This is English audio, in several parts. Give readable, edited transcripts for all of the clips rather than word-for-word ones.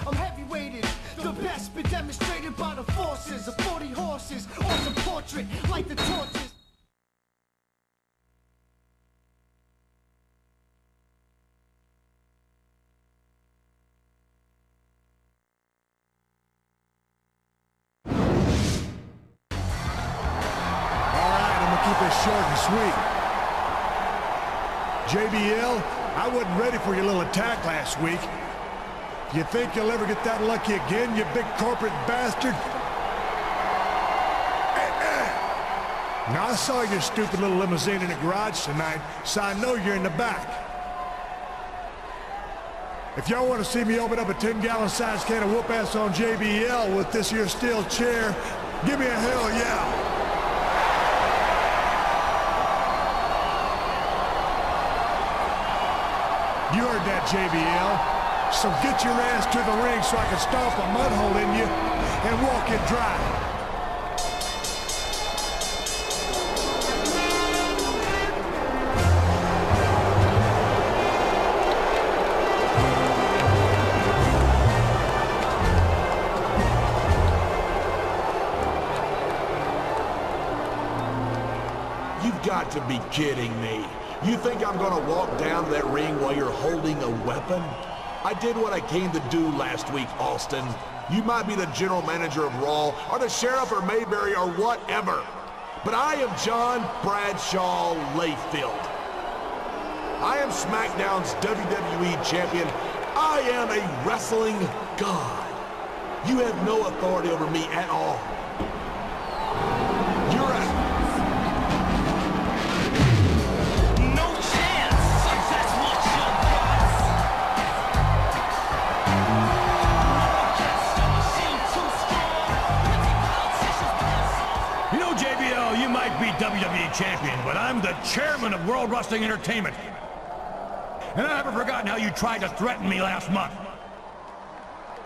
I'm heavy-weighted. The best been demonstrated by the forces of 40 horses. Awesome portrait, like the torches. Short and sweet. JBL, I wasn't ready for your little attack last week. You think you'll ever get that lucky again, you big corporate bastard? Now, I saw your stupid little limousine in the garage tonight, so I know you're in the back. If y'all want to see me open up a 10-gallon size can of whoop ass on JBL with this here steel chair, give me a hell yeah. You heard that, JBL. So get your ass to the ring so I can stomp a mud hole in you and walk it dry. You've got to be kidding me. You think I'm gonna walk down that ring while you're holding a weapon? I did what I came to do last week, Austin. You might be the general manager of Raw, or the sheriff, or Mayberry, or whatever. But I am John Bradshaw Layfield. I am SmackDown's WWE champion. I am a wrestling god. You have no authority over me at all. You're a... WWE champion, but I'm the chairman of World Wrestling Entertainment. And I haven't forgotten how you tried to threaten me last month.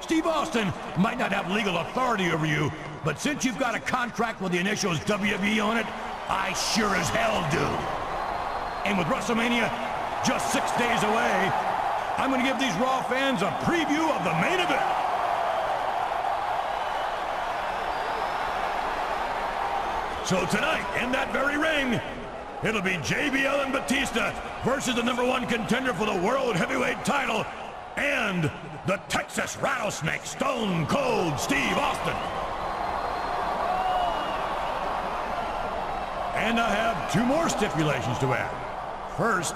Steve Austin might not have legal authority over you, but since you've got a contract with the initials WWE on it, I sure as hell do. And with WrestleMania just 6 days away, I'm going to give these Raw fans a preview of the main event. So tonight, in that very ring, it'll be JBL and Batista versus the #1 contender for the World Heavyweight title and the Texas Rattlesnake, Stone Cold Steve Austin. And I have 2 more stipulations to add. First,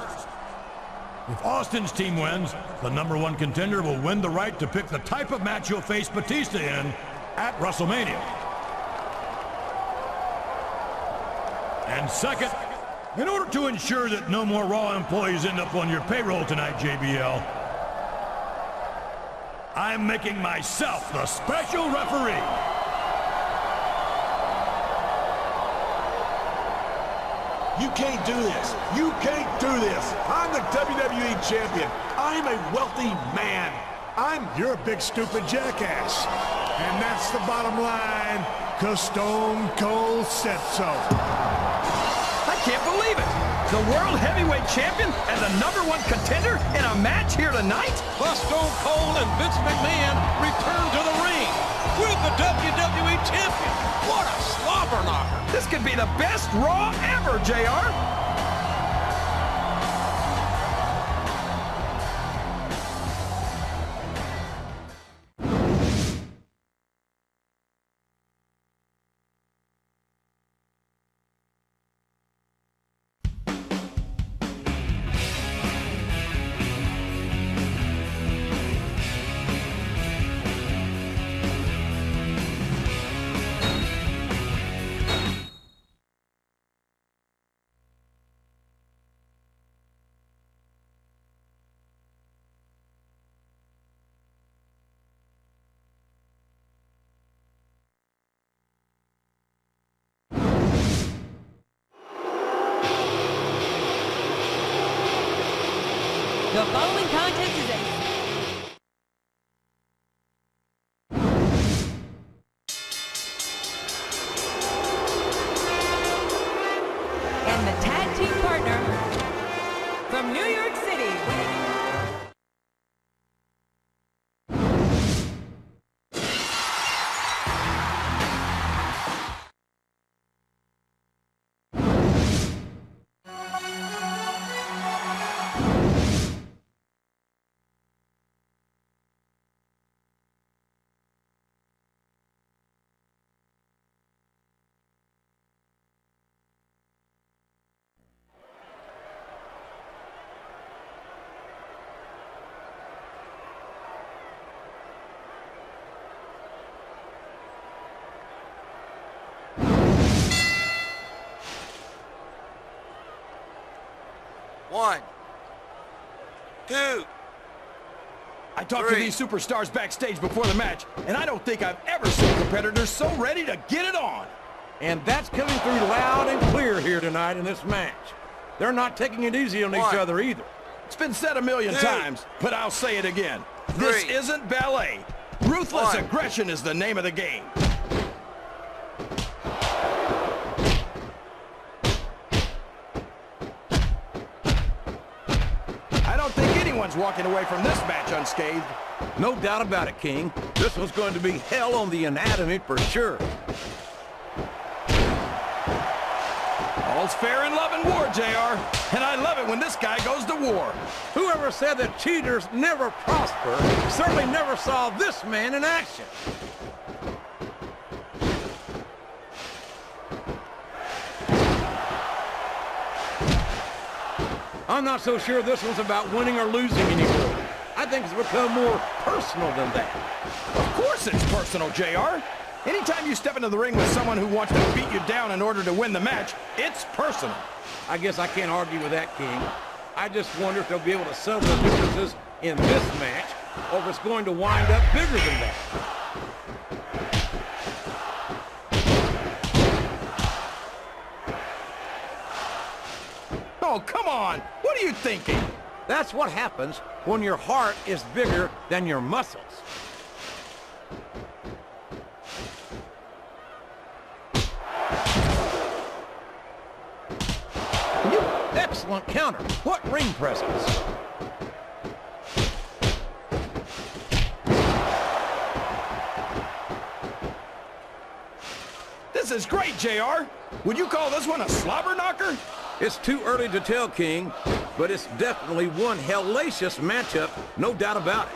if Austin's team wins, the #1 contender will win the right to pick the type of match he'll face Batista in at WrestleMania. And second, in order to ensure that no more Raw employees end up on your payroll tonight, JBL, I'm making myself the special referee. You can't do this. You can't do this. I'm the WWE champion. I'm a wealthy man. You're a big stupid jackass. And that's the bottom line, 'cause Stone Cold said so. I can't believe it! The World Heavyweight Champion and the #1 contender in a match here tonight? The Stone Cold and Vince McMahon return to the ring with the WWE Champion. What a slobber knocker! This could be the best Raw ever, JR! The following contest is a... And the tag team partner from New York City. 1, 2. I talked to these superstars backstage before the match, and I don't think I've ever seen competitors so ready to get it on. And that's coming through loud and clear here tonight in this match. They're not taking it easy on each other either. It's been said a million times, but I'll say it again. This isn't ballet. Ruthless aggression is the name of the game. I don't think anyone's walking away from this match unscathed. No doubt about it, King. This one's going to be hell on the anatomy for sure. All's fair in love and war, JR. And I love it when this guy goes to war. Whoever said that cheaters never prosper certainly never saw this man in action. I'm not so sure this one's about winning or losing anymore. I think it's become more personal than that. Of course it's personal, JR. Anytime you step into the ring with someone who wants to beat you down in order to win the match, it's personal. I guess I can't argue with that, King. I just wonder if they'll be able to settle the differences in this match, or if it's going to wind up bigger than that. Oh, come on! What are you thinking? That's what happens when your heart is bigger than your muscles. Excellent counter. What ring presence. This is great, JR. Would you call this one a slobber knocker? It's too early to tell, King, but it's definitely one hellacious matchup, no doubt about it.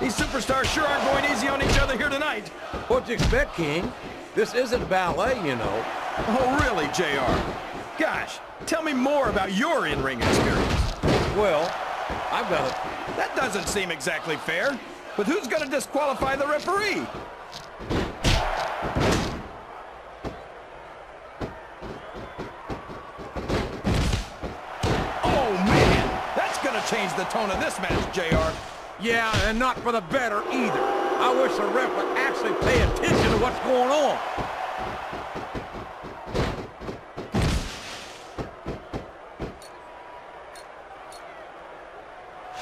These superstars sure aren't going easy on each other here tonight. What'd you expect, King? This isn't ballet, you know. Oh, really, JR? Gosh, tell me more about your in-ring experience. Well, I've got it. That doesn't seem exactly fair. But who's going to disqualify the referee? Oh, man! That's going to change the tone of this match, JR. Yeah, and not for the better either. I wish the ref would actually pay attention to what's going on.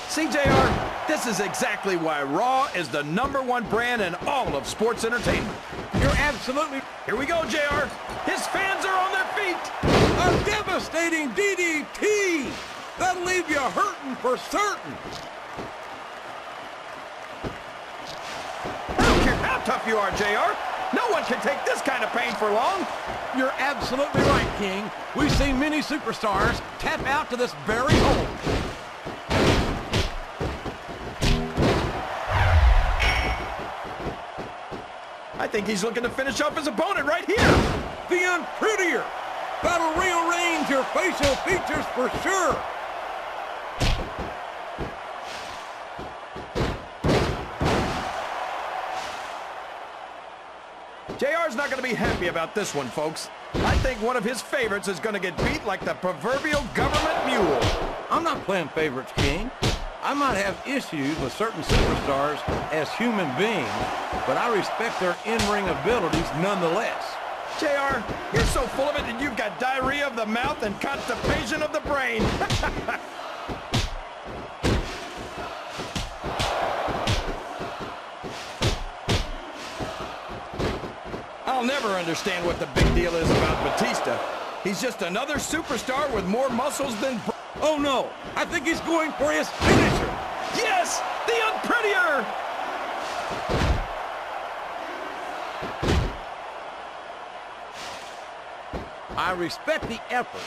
See, JR, this is exactly why Raw is the #1 brand in all of sports entertainment. You're absolutely... Here we go, JR. His fans are on their feet. A devastating DDT! That'll leave you hurting for certain. I don't care how tough you are, JR. No one can take this kind of pain for long. You're absolutely right, King. We've seen many superstars tap out to this very hold. I think he's looking to finish off his opponent right here. The Unprettier. That'll rearrange your facial features for sure. JR's not going to be happy about this one, folks. I think one of his favorites is going to get beat like the proverbial government mule. I'm not playing favorites, King. I might have issues with certain superstars as human beings, but I respect their in-ring abilities nonetheless. JR, you're so full of it that you've got diarrhea of the mouth and constipation of the brain. I'll never understand what the big deal is about Batista. He's just another superstar with more muscles than... Oh no, I think he's going for his finisher. Yes, the Unprettier! I respect the effort,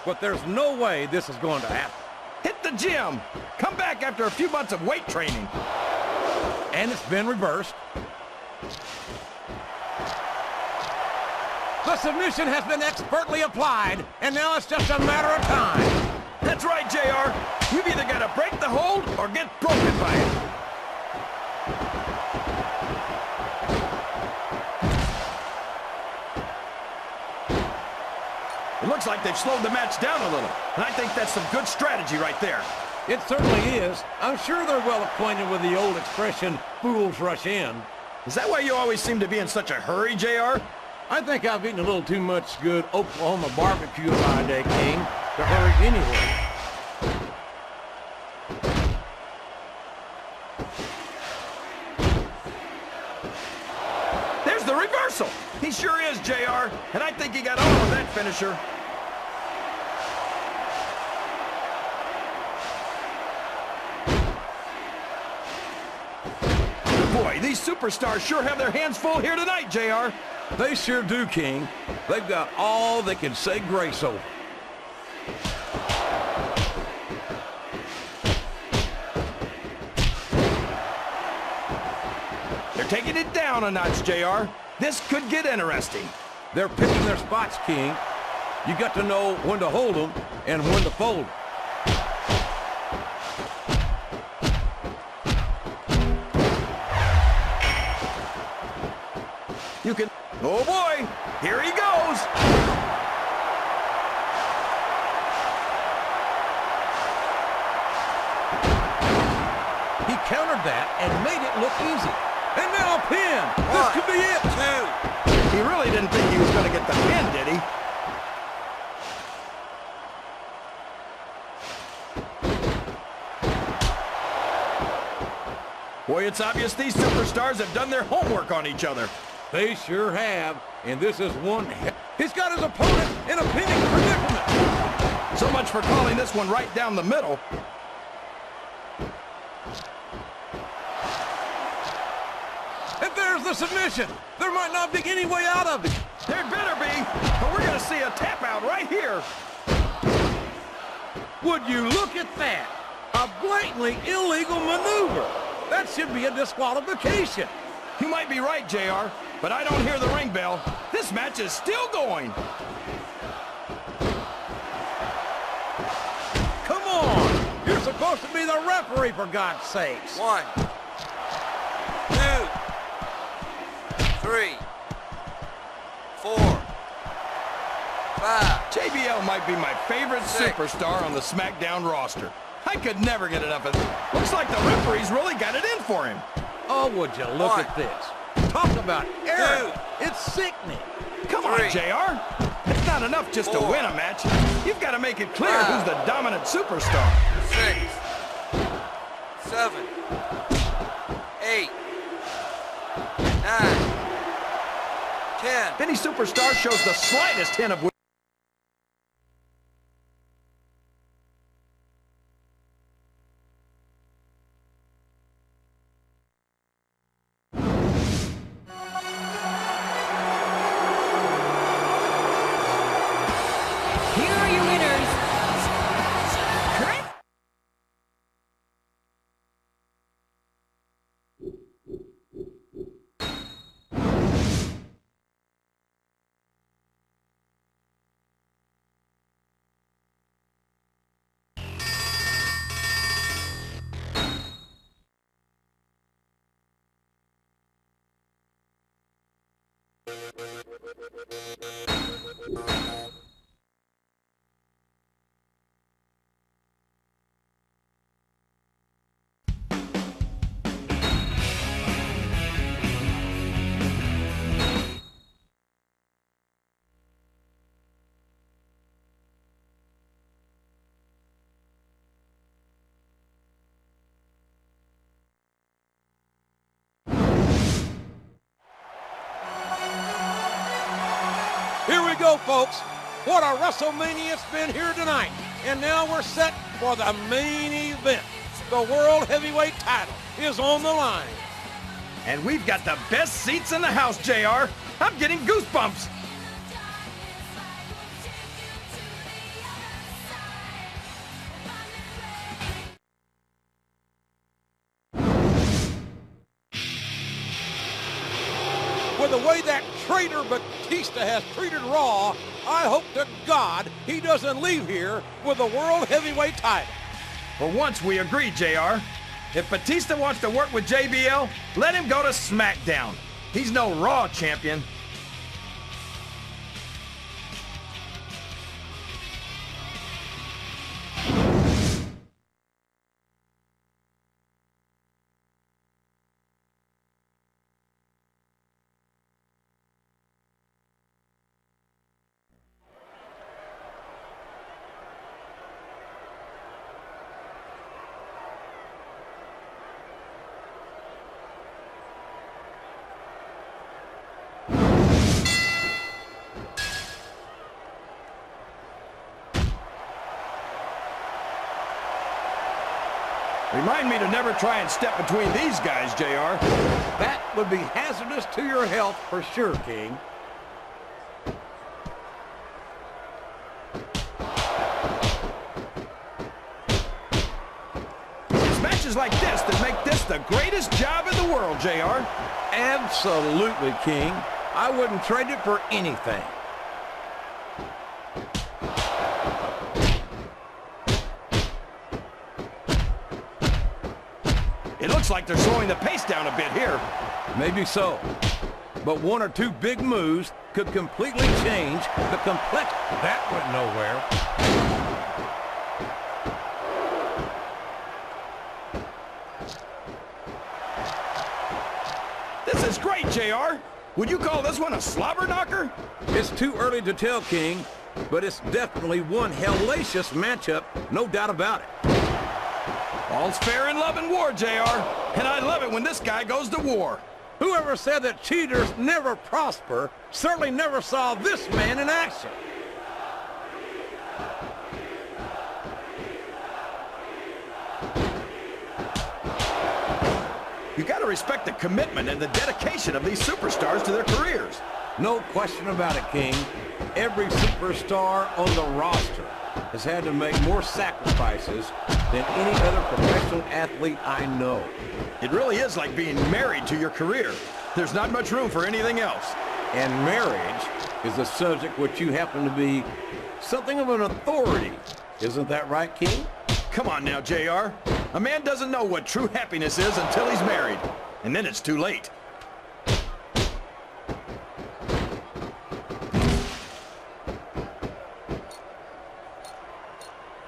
but there's no way this is going to happen. Hit the gym. Come back after a few months of weight training. And it's been reversed. The submission has been expertly applied, and now it's just a matter of time. That's right, JR. You've either got to break the hold or get broken by it. Looks like they've slowed the match down a little, and I think that's some good strategy right there. It certainly is. I'm sure they're well acquainted with the old expression, fools rush in. Is that why you always seem to be in such a hurry, JR? I think I've eaten a little too much good Oklahoma barbecue in my day, King, to hurry anyway. There's the reversal. He sure is, JR, and I think he got on with that finisher. Boy, these superstars sure have their hands full here tonight, JR. They sure do, King. They've got all they can say grace over. They're taking it down a notch, JR. This could get interesting. They're picking their spots, King. You got to know when to hold them and when to fold them. You can... Oh, boy! Here he goes! He countered that and made it look easy. And now a pin! This could be it! 2. He really didn't think he was going to get the pin, did he? Boy, it's obvious these superstars have done their homework on each other. They sure have, and this is one... He's got his opponent in a pinning predicament. So much for calling this one right down the middle. And there's the submission. There might not be any way out of it. There better be, but we're going to see a tap out right here. Would you look at that? A blatantly illegal maneuver. That should be a disqualification. You might be right, JR, but I don't hear the ring bell. This match is still going. Come on! You're supposed to be the referee, for God's sakes. 1, 2, 3, 4, 5. JBL might be my favorite 6. superstar on the SmackDown roster. I could never get enough of it. Looks like the referee's really got it in for him. Oh, would you look 1. at this. Talk about error. It's sickening. Come on, 3. JR. It's not enough just to 4. win a match. You've got to make it clear 5. who's the dominant superstar. 6, 7, 8, 9, 10. If any superstar shows the slightest hint of... Here are your winners. Correct? Here we go, folks. What a WrestleMania it's been here tonight. And now we're set for the main event. The World Heavyweight title is on the line. And we've got the best seats in the house, JR. I'm getting goosebumps. With the way that traitor Batista has treated Raw, I hope to God he doesn't leave here with the World Heavyweight title. For once, we agree, JR. If Batista wants to work with JBL, let him go to SmackDown. He's no Raw champion. Remind me to never try and step between these guys, JR. That would be hazardous to your health for sure, King. It's matches like this that make this the greatest job in the world, JR. Absolutely, King. I wouldn't trade it for anything. It looks like they're slowing the pace down a bit here. Maybe so. But one or two big moves could completely change the complex. That went nowhere. This is great, JR. Would you call this one a slobber knocker? It's too early to tell, King, but it's definitely one hellacious matchup, no doubt about it. All's fair in love and war, JR. And I love it when this guy goes to war. Whoever said that cheaters never prosper certainly never saw this man in action. You gotta respect the commitment and the dedication of these superstars to their careers. No question about it, King. Every superstar on the roster has had to make more sacrifices than any other professional athlete I know. It really is like being married to your career. There's not much room for anything else. And marriage is a subject which you happen to be something of an authority. Isn't that right, King? Come on now, JR. A man doesn't know what true happiness is until he's married. And then it's too late.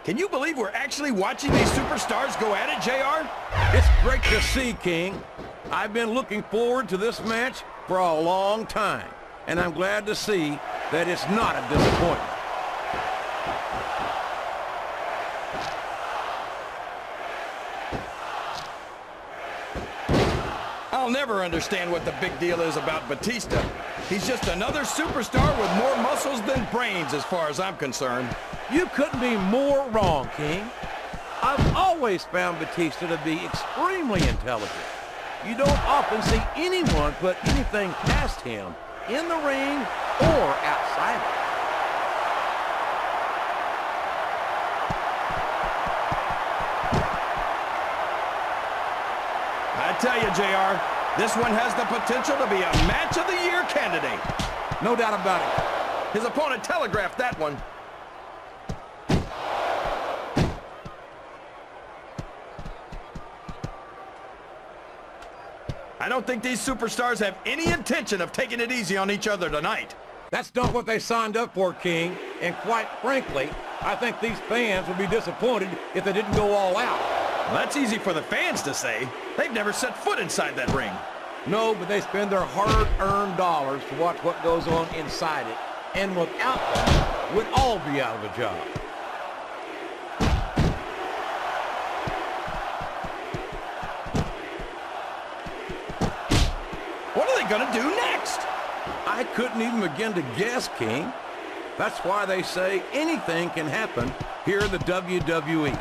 Can you believe we're actually watching these superstars go at it, JR? It's great to see, King. I've been looking forward to this match for a long time, and I'm glad to see that it's not a disappointment. I'll never understand what the big deal is about Batista. He's just another superstar with more muscles than brains as far as I'm concerned. You couldn't be more wrong, King. I've always found Batista to be extremely intelligent. You don't often see anyone put anything past him in the ring or outside it. I tell you, JR, this one has the potential to be a match of the year candidate. No doubt about it. His opponent telegraphed that one. I don't think these superstars have any intention of taking it easy on each other tonight. That's not what they signed up for, King. And quite frankly, I think these fans would be disappointed if they didn't go all out. Well, that's easy for the fans to say. They've never set foot inside that ring. No, but they spend their hard-earned dollars to watch what goes on inside it. And without them, we'd all be out of a job. What are they gonna do next? I couldn't even begin to guess, King. That's why they say anything can happen here in the WWE.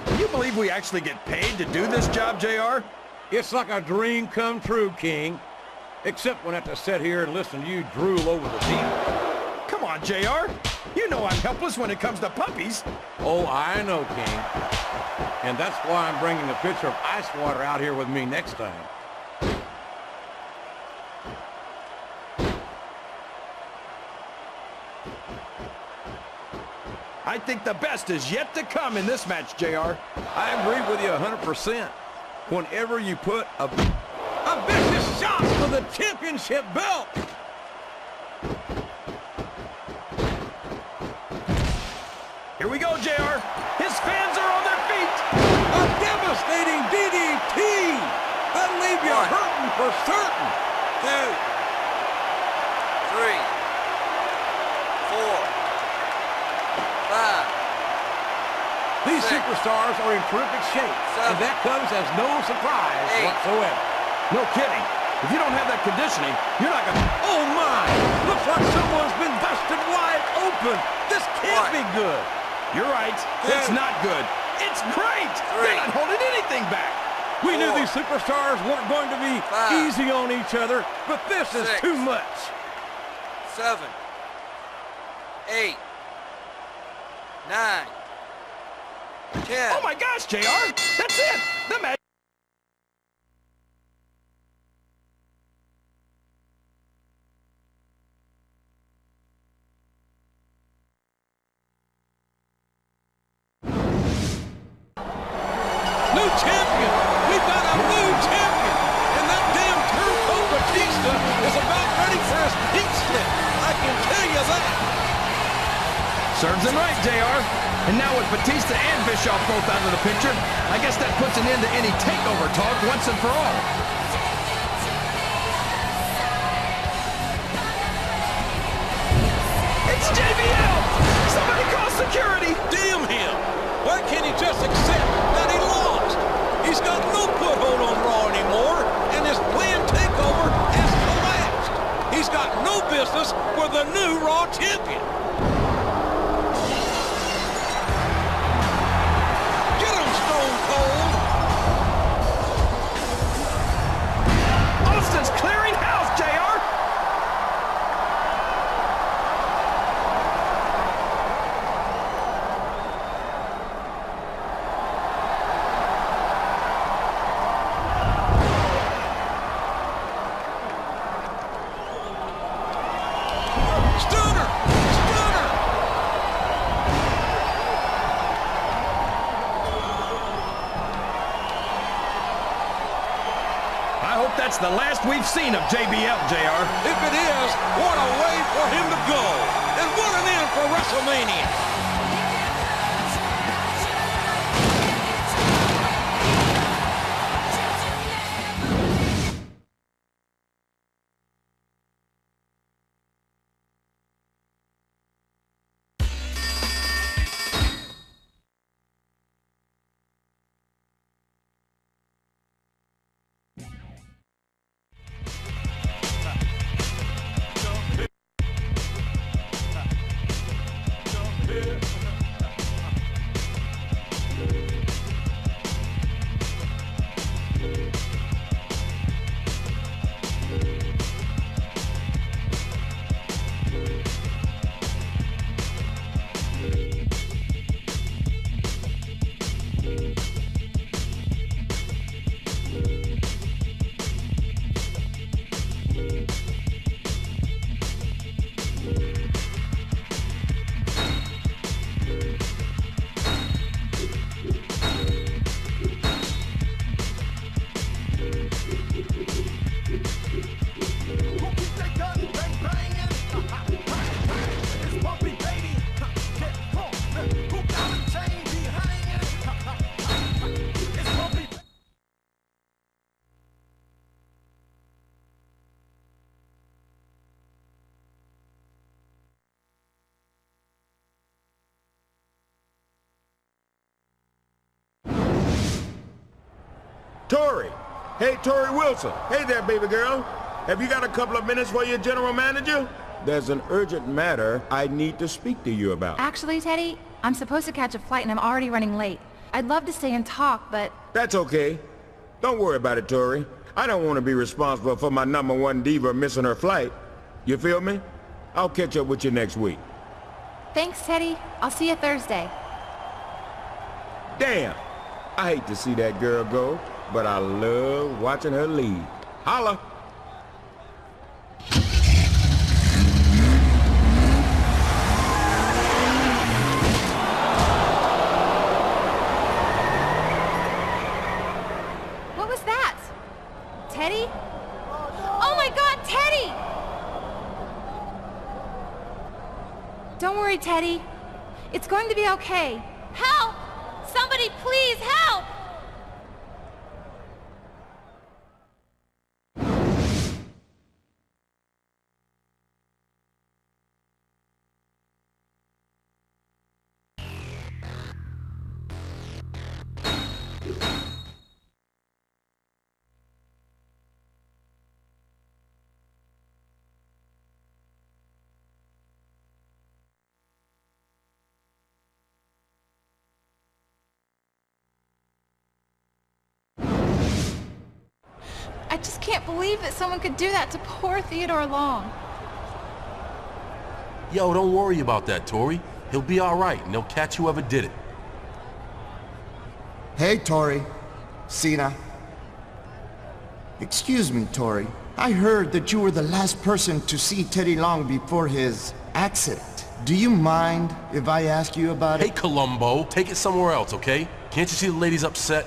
Can you believe we actually get paid to do this job, JR? It's like a dream come true, King. Except when I have to sit here and listen to you drool over the deal. Come on, JR. You know I'm helpless when it comes to puppies. Oh, I know, King. And that's why I'm bringing a pitcher of ice water out here with me next time. I think the best is yet to come in this match, JR. I agree with you 100%. Whenever you put a vicious shot for the championship belt. Here we go, JR. His fans are on their feet. A devastating DDT. That'll leave you hurting for certain. 2, 3, 4, 5. These superstars are in terrific shape, and that comes as no surprise whatsoever. No kidding. If you don't have that conditioning, you're not gonna... Oh my! Looks like someone's been busted wide open. This can't be good. You're right. It's not good. It's great. They're not holding anything back. We knew these superstars weren't going to be easy on each other, but this is too much. 7, 8, 9, 10. Oh my gosh, JR! That's it! The match. New champion! We've got a new champion! And that damn turncoat Batista is about ready for his heat slip. I can tell you that. Serves him right, JR. And now with Batista and Bischoff both out of the picture, I guess that puts an end to any takeover talk once and for all. It's JBL! Somebody call security! Damn him! Why can't he just accept that he lost? He's got no foothold on Raw anymore, and his planned takeover has collapsed. He's got no business with the new Raw champion. Get him, Stone Cold! Austin's clearing house, JR! Stunner! Stunner! I hope that's the last we've seen of JBL, JR. If it is, what a way for him to go. And what an end for WrestleMania. Tori. Hey, Tori Wilson. Hey there, baby girl. Have you got a couple of minutes for your general manager? There's an urgent matter I need to speak to you about. Actually, Teddy, I'm supposed to catch a flight and I'm already running late. I'd love to stay and talk, but... That's okay. Don't worry about it, Tori. I don't want to be responsible for my #1 diva missing her flight. You feel me? I'll catch up with you next week. Thanks, Teddy. I'll see you Thursday. Damn. I hate to see that girl go, but I love watching her leave. Holla! What was that? Teddy? Oh my God, Teddy! Don't worry, Teddy. It's going to be okay. Help! Somebody please help! I just can't believe that someone could do that to poor Theodore Long. Yo, don't worry about that, Tori. He'll be all right, and they'll catch whoever did it. Hey, Tori. Cena. Excuse me, Tori. I heard that you were the last person to see Teddy Long before his accident. Do you mind if I ask you about it? Hey, Columbo, take it somewhere else, okay? Can't you see the lady's upset?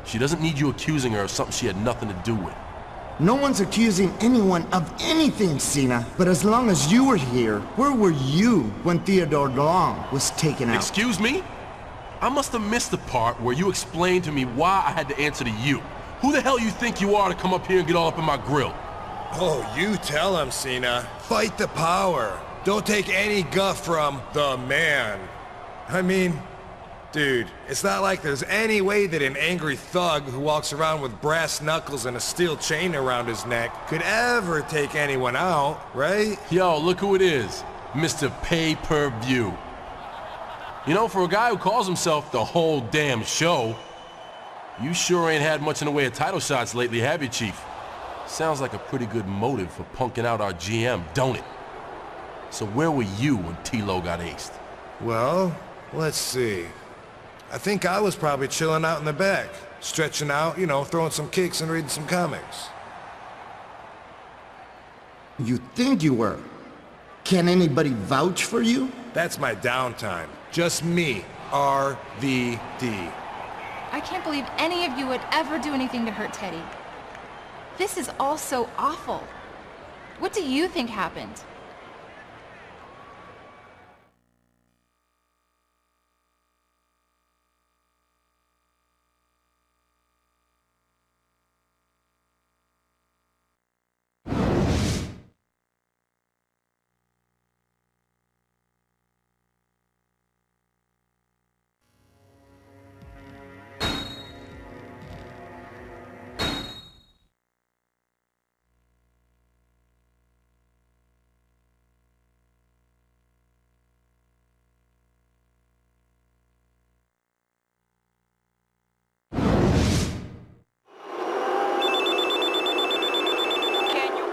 She doesn't need you accusing her of something she had nothing to do with. No one's accusing anyone of anything, Cena. But as long as you were here, where were you when Theodore Long was taken out? Excuse me? I must have missed the part where you explained to me why I had to answer to you. Who the hell you think you are to come up here and get all up in my grill? Oh, you tell him, Cena. Fight the power. Don't take any guff from the man. I mean, dude, it's not like there's any way that an angry thug who walks around with brass knuckles and a steel chain around his neck could ever take anyone out, right? Yo, look who it is. Mr. Pay-Per-View. You know, for a guy who calls himself the whole damn show, you sure ain't had much in the way of title shots lately, have you, Chief? Sounds like a pretty good motive for punking out our GM, don't it? So where were you when T-Lo got aced? Well, let's see. I think I was probably chilling out in the back, stretching out, you know, throwing some kicks and reading some comics. You think you were? Can anybody vouch for you? That's my downtime. Just me, RVD. I can't believe any of you would ever do anything to hurt Teddy. This is all so awful. What do you think happened?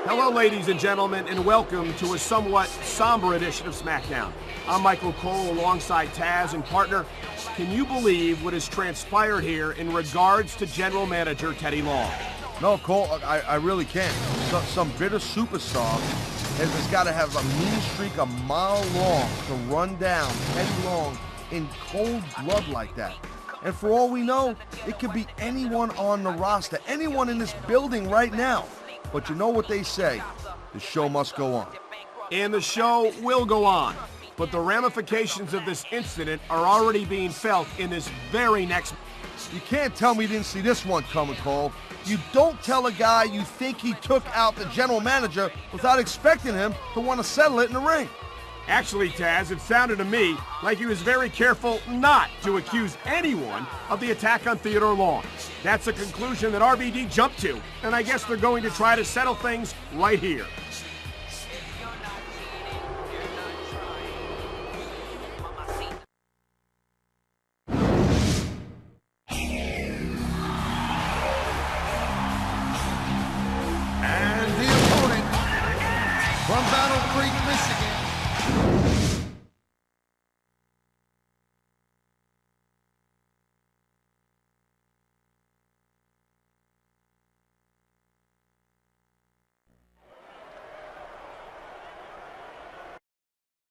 Hello, ladies and gentlemen, and welcome to a somewhat somber edition of SmackDown. I'm Michael Cole alongside Taz and partner. Can you believe what has transpired here in regards to General Manager Teddy Long? No, Cole, I really can't. Some bitter superstar has got to have a mean streak a mile long to run down Teddy Long in cold blood like that. And for all we know, it could be anyone on the roster, anyone in this building right now. But you know what they say, the show must go on. And the show will go on. But the ramifications of this incident are already being felt in this very next... You can't tell me you didn't see this one coming, Cole. You don't tell a guy you think he took out the general manager without expecting him to want to settle it in the ring. Actually, Taz, it sounded to me like he was very careful not to accuse anyone of the attack on Theodore Long. That's a conclusion that RVD jumped to, and I guess they're going to try to settle things right here. And the opponent from Battle Creek, Michigan,